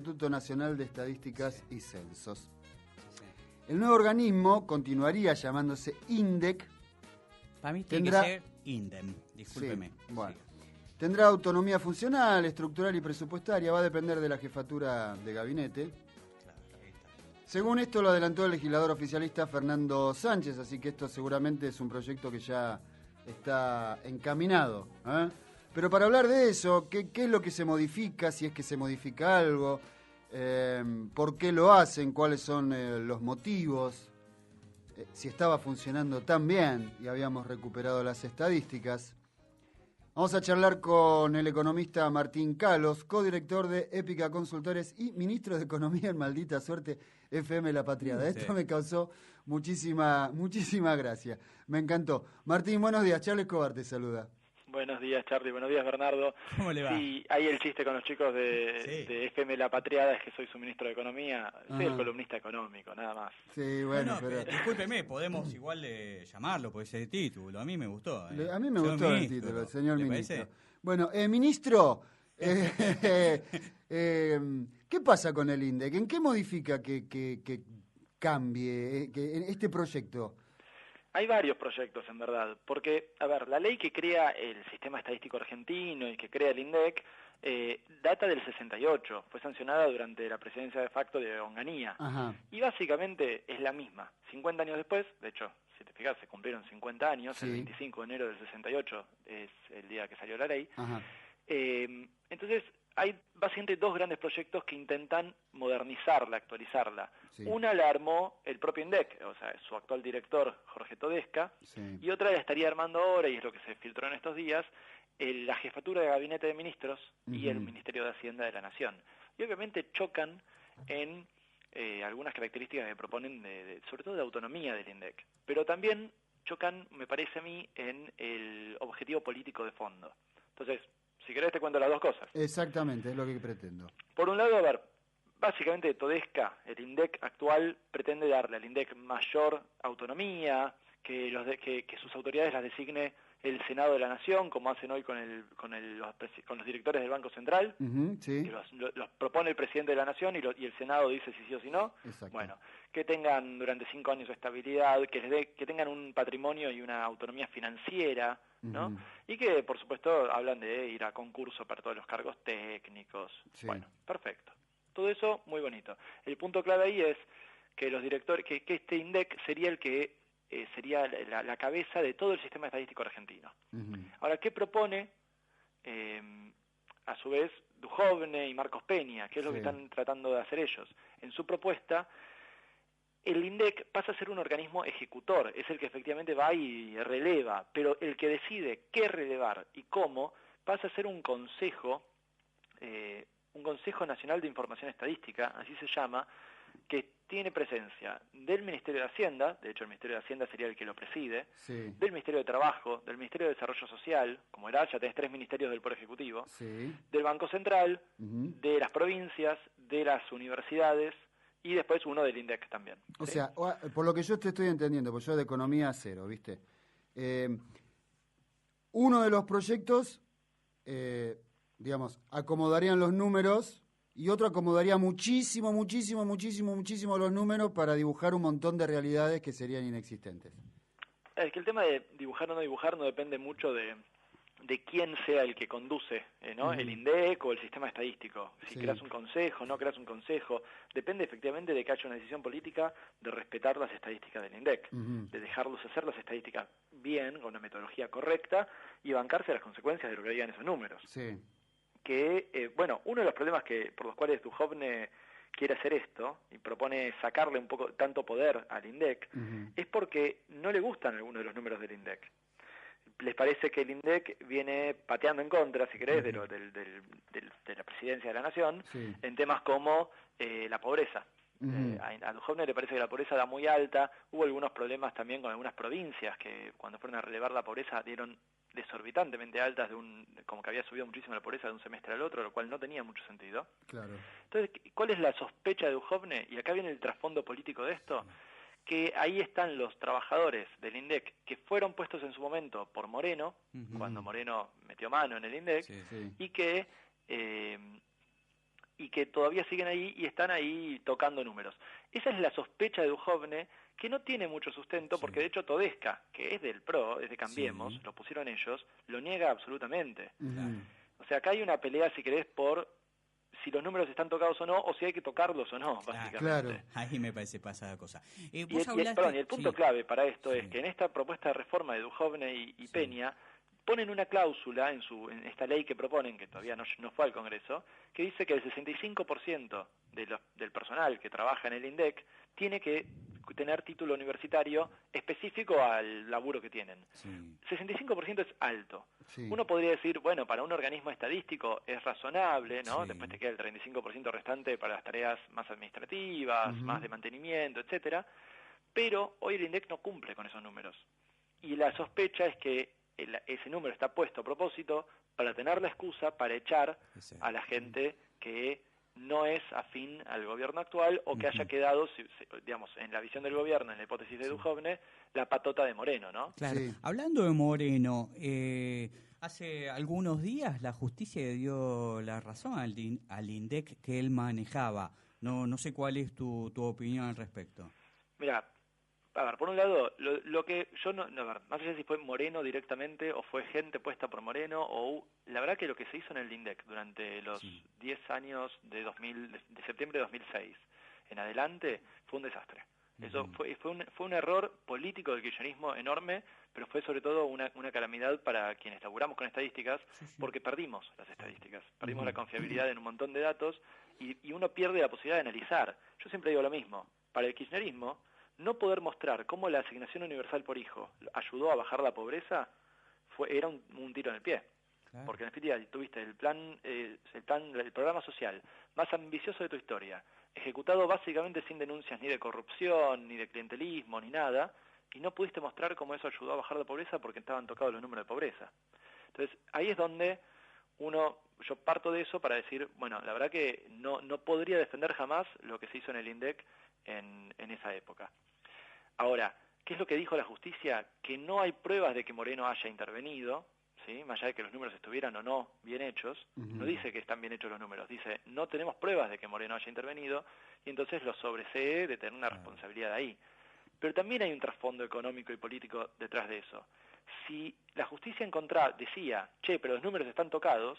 Instituto Nacional de Estadísticas y Censos. El nuevo organismo continuaría llamándose INDEC. Para mí tiene que ser INDEM, discúlpeme. Sí, bueno. Tendrá autonomía funcional, estructural y presupuestaria, va a depender de la jefatura de gabinete. Claro, ahí está. Según esto lo adelantó el legislador oficialista Fernando Sánchez, así que esto seguramente es un proyecto que ya está encaminado, ¿eh? Pero para hablar de eso, ¿qué es lo que se modifica? Si es que se modifica algo, ¿por qué lo hacen? ¿Cuáles son los motivos? Si estaba funcionando tan bien y habíamos recuperado las estadísticas. Vamos a charlar con el economista Martín Calos, codirector de Épica Consultores y ministro de Economía en Maldita Suerte FM La Patriada. Sí. Esto me causó muchísima gracia. Me encantó. Martín, buenos días. Charles Escobar te saluda. Buenos días, Charlie. Buenos días, Bernardo. ¿Cómo le va? Sí, hay el chiste con los chicos de FM La Patriada, es que soy su ministro de Economía. Soy el columnista económico, nada más. Sí, bueno, pero... Discúlpeme, podemos igual llamarlo por ese título. A mí me gustó. A mí me gustó el título, señor ministro. ¿Parece? Bueno, ministro, ¿qué pasa con el INDEC? ¿En qué modifica que cambie este proyecto? Hay varios proyectos, en verdad, porque, a ver, la ley que crea el Sistema Estadístico Argentino y que crea el INDEC data del 68, fue sancionada durante la presidencia de facto de Onganía. Ajá. Y básicamente es la misma. 50 años después, de hecho, si te fijas, se cumplieron 50 años, sí. El 25 de enero del 68 es el día que salió la ley. Ajá. Entonces, hay básicamente dos grandes proyectos que intentan modernizarla, actualizarla. Sí. Una la armó el propio INDEC, o sea, su actual director, Jorge Todesca, sí. Y otra la estaría armando ahora, y es lo que se filtró en estos días, la jefatura de Gabinete de Ministros y el Ministerio de Hacienda de la Nación. Y obviamente chocan en algunas características que proponen, sobre todo de autonomía del INDEC, pero también chocan, me parece a mí, en el objetivo político de fondo. Entonces, si querés te cuento las dos cosas. Exactamente, es lo que pretendo. Por un lado, a ver, básicamente Todesca, el INDEC actual, pretende darle al INDEC mayor autonomía, que sus autoridades las designe el Senado de la Nación, como hacen hoy con los directores del Banco Central, sí. Que los propone el presidente de la Nación y el Senado dice si sí o si no. Exacto. Bueno, que tengan durante 5 años estabilidad, que tengan un patrimonio y una autonomía financiera, ¿no? Y que, por supuesto, hablan de ir a concurso para todos los cargos técnicos. Sí. Bueno, perfecto. Todo eso, muy bonito. El punto clave ahí es que los directores, que este INDEC sería el que sería la cabeza de todo el sistema estadístico argentino. Ahora, ¿qué propone, a su vez, Duhovne y Marcos Peña? ¿Qué es lo que están tratando de hacer ellos? En su propuesta, el INDEC pasa a ser un organismo ejecutor, es el que efectivamente va y releva, pero el que decide qué relevar y cómo pasa a ser un Consejo Nacional de Información Estadística, así se llama, que tiene presencia del Ministerio de Hacienda, de hecho el Ministerio de Hacienda sería el que lo preside, del Ministerio de Trabajo, del Ministerio de Desarrollo Social, como era, ya tenés 3 ministerios del Poder Ejecutivo, del Banco Central, de las provincias, de las universidades, y después uno del INDEC también. O sea, por lo que yo te estoy entendiendo, porque yo de economía cero, ¿viste? Uno de los proyectos, digamos, acomodarían los números y otro acomodaría muchísimo los números para dibujar un montón de realidades que serían inexistentes. Es que el tema de dibujar o no dibujar no depende mucho de quién sea el que conduce, ¿no? El INDEC o el sistema estadístico. Si creas un consejo, no creas un consejo, depende efectivamente de que haya una decisión política de respetar las estadísticas del INDEC, de dejarlos hacer las estadísticas bien, con una metodología correcta y bancarse las consecuencias de lo que digan esos números. Sí. Que, bueno, uno de los problemas por los cuales Duhovne quiere hacer esto y propone sacarle un poco tanto poder al INDEC es porque no le gustan algunos de los números del INDEC. Les parece que el INDEC viene pateando en contra, si querés, de la presidencia de la Nación, en temas como la pobreza. A Duhovne le parece que la pobreza da muy alta. Hubo algunos problemas también con algunas provincias que cuando fueron a relevar la pobreza dieron desorbitantemente altas, como que había subido muchísimo la pobreza de un semestre al otro, lo cual no tenía mucho sentido. Claro. Entonces, ¿cuál es la sospecha de Duhovne? Y acá viene el trasfondo político de esto, que ahí están los trabajadores del INDEC que fueron puestos en su momento por Moreno, cuando Moreno metió mano en el INDEC, y que y que todavía siguen ahí y están ahí tocando números. Esa es la sospecha de Duhovne, que no tiene mucho sustento, porque de hecho Todesca, que es del PRO, es de Cambiemos, lo pusieron ellos, lo niega absolutamente. O sea, acá hay una pelea, si querés, por si los números están tocados o no, o si hay que tocarlos o no, básicamente. Claro. Ahí me parece pasada cosa. Y el punto clave para esto es que en esta propuesta de reforma de Duhovne y Peña, ponen una cláusula en esta ley que proponen, que todavía no fue al Congreso, que dice que el 65% del personal que trabaja en el INDEC tiene que tener título universitario específico al laburo que tienen. 65% es alto. Uno podría decir, bueno, para un organismo estadístico es razonable, ¿no? Después te queda el 35% restante para las tareas más administrativas, más de mantenimiento, etcétera. Pero hoy el INDEC no cumple con esos números. Y la sospecha es que ese número está puesto a propósito para tener la excusa para echar a la gente que no es afín al gobierno actual o que haya quedado, digamos, en la visión del gobierno, en la hipótesis de Duhovne, la patota de Moreno, ¿no? Claro. Hablando de Moreno, hace algunos días la justicia le dio la razón al INDEC que él manejaba. No sé cuál es tu opinión al respecto. Mira, a ver, por un lado, lo que yo a ver, más allá si fue Moreno directamente o fue gente puesta por Moreno, la verdad que lo que se hizo en el INDEC durante los 10 años de septiembre de 2006 en adelante fue un desastre. Eso fue un error político del kirchnerismo enorme, pero fue sobre todo una calamidad para quienes laburamos con estadísticas, porque perdimos las estadísticas, perdimos la confiabilidad en un montón de datos y uno pierde la posibilidad de analizar. Yo siempre digo lo mismo, para el kirchnerismo, no poder mostrar cómo la asignación universal por hijo ayudó a bajar la pobreza era un tiro en el pie. Claro. Porque en definitiva tuviste el programa social más ambicioso de tu historia, ejecutado básicamente sin denuncias ni de corrupción, ni de clientelismo, ni nada, y no pudiste mostrar cómo eso ayudó a bajar la pobreza porque estaban tocados los números de pobreza. Entonces, ahí es donde yo parto de eso para decir, bueno, la verdad que no podría defender jamás lo que se hizo en el INDEC en esa época. Ahora, ¿qué es lo que dijo la justicia? Que no hay pruebas de que Moreno haya intervenido, ¿sí? Más allá de que los números estuvieran o no bien hechos, no dice que están bien hechos los números, dice, no tenemos pruebas de que Moreno haya intervenido, y entonces lo sobresee de tener una responsabilidad ahí. Pero también hay un trasfondo económico y político detrás de eso. Si la justicia decía, pero los números están tocados,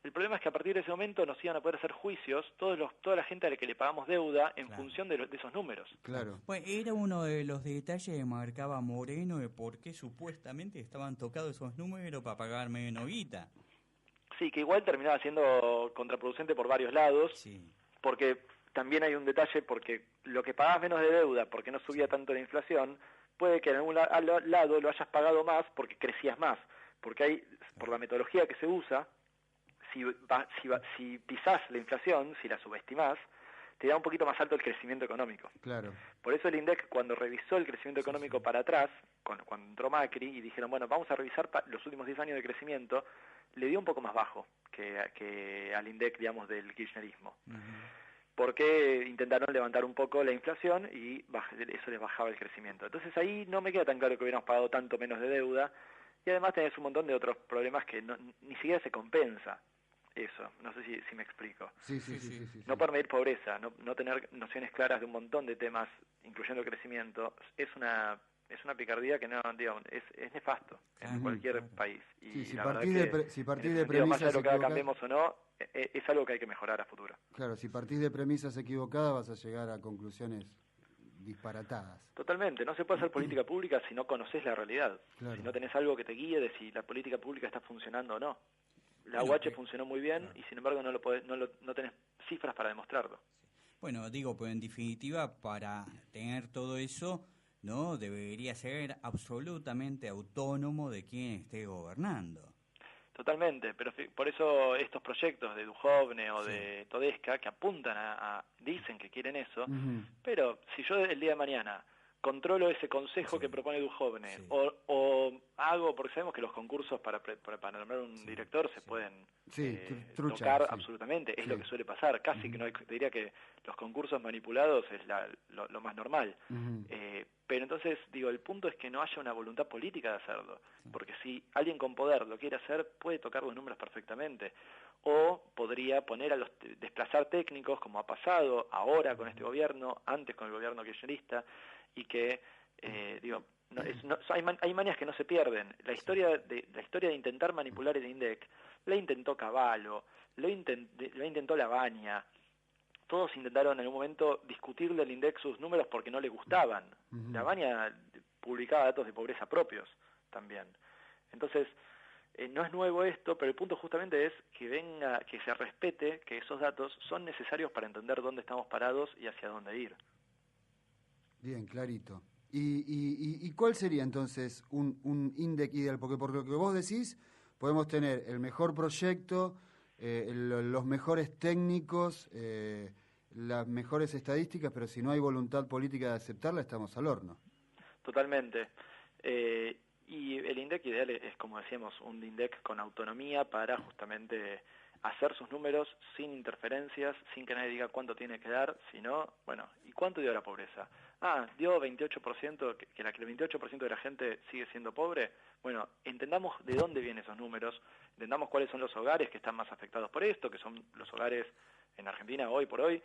el problema es que a partir de ese momento nos iban a poder hacer juicios toda la gente a la que le pagamos deuda en función de esos números. Claro. Bueno, era uno de los detalles que marcaba Moreno de por qué supuestamente estaban tocados esos números para pagar menos guita. Sí, que igual terminaba siendo contraproducente por varios lados, porque también hay un detalle, porque lo que pagás menos de deuda, porque no subía tanto la inflación, puede que en algún lado lo hayas pagado más porque crecías más, porque por la metodología que se usa, si pisás la inflación, si la subestimás, te da un poquito más alto el crecimiento económico. Claro. Por eso el INDEC, cuando revisó el crecimiento económico para atrás, cuando entró Macri y dijeron, bueno, vamos a revisar los últimos 10 años de crecimiento, le dio un poco más bajo que al INDEC, digamos, del kirchnerismo. Porque intentaron levantar un poco la inflación y eso les bajaba el crecimiento. Entonces ahí no me queda tan claro que hubiéramos pagado tanto menos de deuda, y además tenés un montón de otros problemas que ni siquiera se compensa. Eso, no sé si me explico. Sí. No poder medir pobreza, no tener nociones claras de un montón de temas, incluyendo el crecimiento, es una picardía que es nefasto en cualquier país. Y si partís de premisas más allá de lo que haga Cambiemos o no, es algo que hay que mejorar a futuro. Claro, si partís de premisas equivocadas vas a llegar a conclusiones disparatadas. Totalmente, no se puede hacer política pública si no conoces la realidad, si no tenés algo que te guíe de si la política pública está funcionando o no. La UH funcionó muy bien y sin embargo no tenés cifras para demostrarlo. Bueno, pues en definitiva, para tener todo eso, no debería ser absolutamente autónomo de quien esté gobernando. Totalmente, pero por eso estos proyectos de Duhovne o de Todesca que apuntan dicen que quieren eso, pero si yo el día de mañana controlo ese consejo que propone Duhovne o hago, porque sabemos que los concursos para nombrar un director se pueden tocar absolutamente, es lo que suele pasar, casi que diría que los concursos manipulados es lo más normal. Pero entonces, el punto es que no haya una voluntad política de hacerlo, porque si alguien con poder lo quiere hacer, puede tocar los números perfectamente. o podría desplazar técnicos, como ha pasado ahora con este gobierno, antes con el gobierno kirchnerista, y que, hay mañas que no se pierden. La historia de intentar manipular el INDEC, la intentó Cavallo, lo intentó Labaña. Todos intentaron en un momento discutirle al INDEC sus números porque no le gustaban. Labaña publicaba datos de pobreza propios también. Entonces, no es nuevo esto, pero el punto justamente es que se respete que esos datos son necesarios para entender dónde estamos parados y hacia dónde ir. Bien, clarito. ¿Y cuál sería entonces un INDEC ideal? Porque por lo que vos decís, podemos tener el mejor proyecto, los mejores técnicos, las mejores estadísticas, pero si no hay voluntad política de aceptarla, estamos al horno. Totalmente. Y el INDEC ideal es, como decíamos, un INDEC con autonomía para justamente hacer sus números sin interferencias, sin que nadie diga cuánto tiene que dar, sino, bueno, ¿y cuánto dio la pobreza? Dio 28%, que el 28% de la gente sigue siendo pobre. Bueno, entendamos de dónde vienen esos números, entendamos cuáles son los hogares que están más afectados por esto, que son los hogares en Argentina hoy por hoy,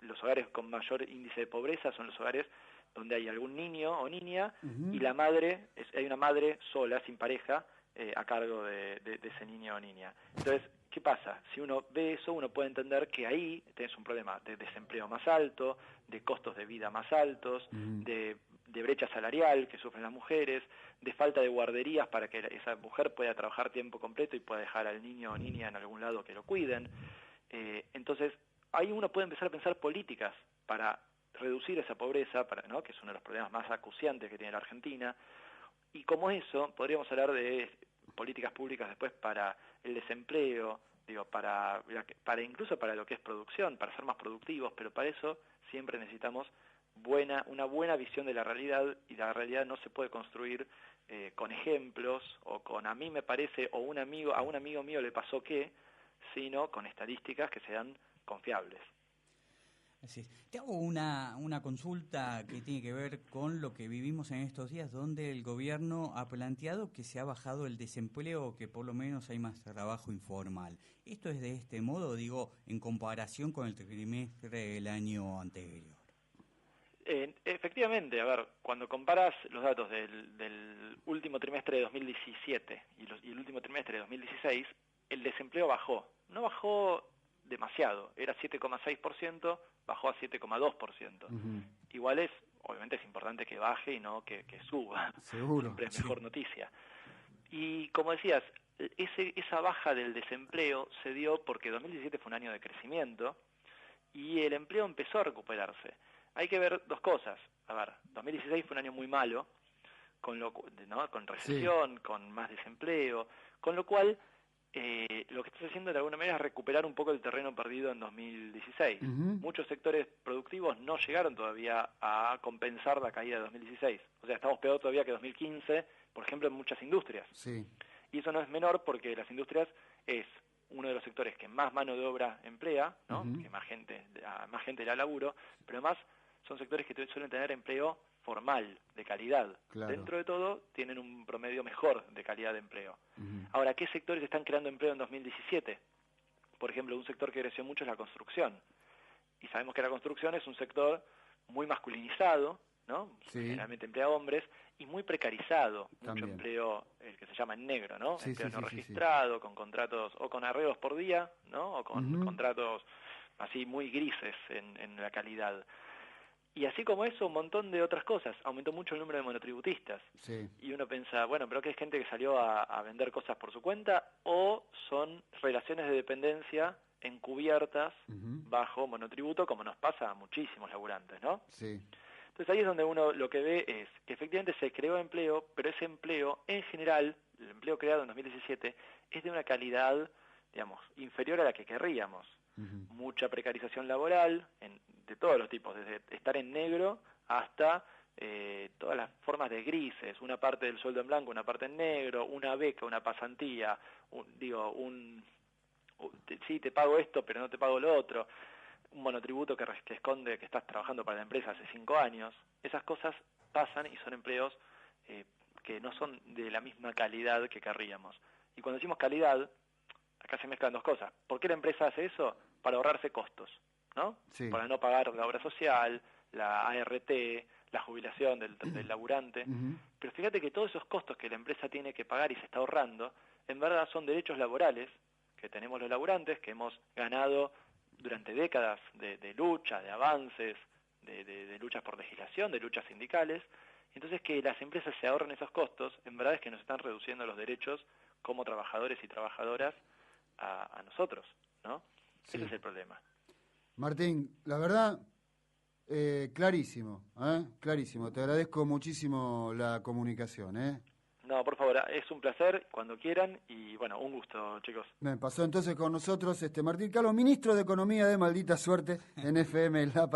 los hogares con mayor índice de pobreza son los hogares donde hay algún niño o niña y la madre, hay una madre sola, sin pareja, a cargo de ese niño o niña. Entonces, ¿qué pasa? Si uno ve eso, uno puede entender que ahí tenés un problema de desempleo más alto, de costos de vida más altos, de brecha salarial que sufren las mujeres, de falta de guarderías para que esa mujer pueda trabajar tiempo completo y pueda dejar al niño o niña en algún lado que lo cuiden. Entonces, ahí uno puede empezar a pensar políticas para reducir esa pobreza, que es uno de los problemas más acuciantes que tiene la Argentina, y como eso, podríamos hablar de políticas públicas después para el desempleo, para incluso para lo que es producción, para ser más productivos, pero para eso siempre necesitamos una buena visión de la realidad, y la realidad no se puede construir con ejemplos o con a mí me parece o a un amigo mío le pasó sino con estadísticas que sean confiables. Así es. Te hago una consulta que tiene que ver con lo que vivimos en estos días, donde el gobierno ha planteado que se ha bajado el desempleo, que por lo menos hay más trabajo informal. ¿Esto es de este modo, en comparación con el trimestre del año anterior? Efectivamente, a ver, cuando comparas los datos del último trimestre de 2017 y el último trimestre de 2016, el desempleo bajó. No bajó demasiado, era 7,6%, bajó a 7,2%. Igual obviamente es importante que baje y no que suba. Seguro. Siempre es mejor noticia. Y como decías, esa baja del desempleo se dio porque 2017 fue un año de crecimiento y el empleo empezó a recuperarse. Hay que ver dos cosas. A ver, 2016 fue un año muy malo, con recesión, con más desempleo, con lo cual lo que estás haciendo de alguna manera es recuperar un poco el terreno perdido en 2016. Muchos sectores productivos no llegaron todavía a compensar la caída de 2016. O sea, estamos peor todavía que 2015, por ejemplo, en muchas industrias. Sí. Y eso no es menor porque las industrias es uno de los sectores que más mano de obra emplea, que más gente le da laburo, pero además son sectores que suelen tener empleo formal, de calidad. Claro. Dentro de todo, tienen un promedio mejor de calidad de empleo. Ahora, ¿qué sectores están creando empleo en 2017? Por ejemplo, un sector que creció mucho es la construcción. Y sabemos que la construcción es un sector muy masculinizado, Sí. Generalmente emplea hombres, y muy precarizado. También. Mucho empleo, el que se llama en negro, Sí, empleo sí, no sí, registrado, con contratos o con arreglos por día, o con contratos así muy grises en la calidad. Y así como eso, un montón de otras cosas. Aumentó mucho el número de monotributistas. Sí. Y uno piensa, bueno, ¿pero qué es gente que salió a vender cosas por su cuenta? ¿O son relaciones de dependencia encubiertas bajo monotributo, como nos pasa a muchísimos laburantes, ¿no? Sí. Entonces ahí es donde uno lo que ve es que efectivamente se creó empleo, pero ese empleo, en general, el empleo creado en 2017, es de una calidad, inferior a la que querríamos. Mucha precarización laboral, de todos los tipos, desde estar en negro hasta todas las formas de grises, una parte del sueldo en blanco, una parte en negro, una beca, una pasantía, sí, te pago esto, pero no te pago lo otro, un monotributo que esconde que estás trabajando para la empresa hace 5 años. Esas cosas pasan y son empleos que no son de la misma calidad que querríamos. Y cuando decimos calidad, acá se mezclan dos cosas. ¿Por qué la empresa hace eso? Para ahorrarse costos, ¿no? Sí. Para no pagar la obra social, la ART, la jubilación del laburante. Pero fíjate que todos esos costos que la empresa tiene que pagar y se está ahorrando, en verdad son derechos laborales que tenemos los laburantes, que hemos ganado durante décadas de lucha, de avances, de luchas por legislación, de luchas sindicales. Entonces, que las empresas se ahorren esos costos, en verdad es que nos están reduciendo los derechos como trabajadores y trabajadoras a nosotros, ¿no? Sí. Ese es el problema. Martín, la verdad, clarísimo, clarísimo. Te agradezco muchísimo la comunicación, No, por favor, es un placer, cuando quieran, y bueno, un gusto, chicos. Me pasó entonces con nosotros Martín Calvo, ministro de Economía de Maldita Suerte en FM La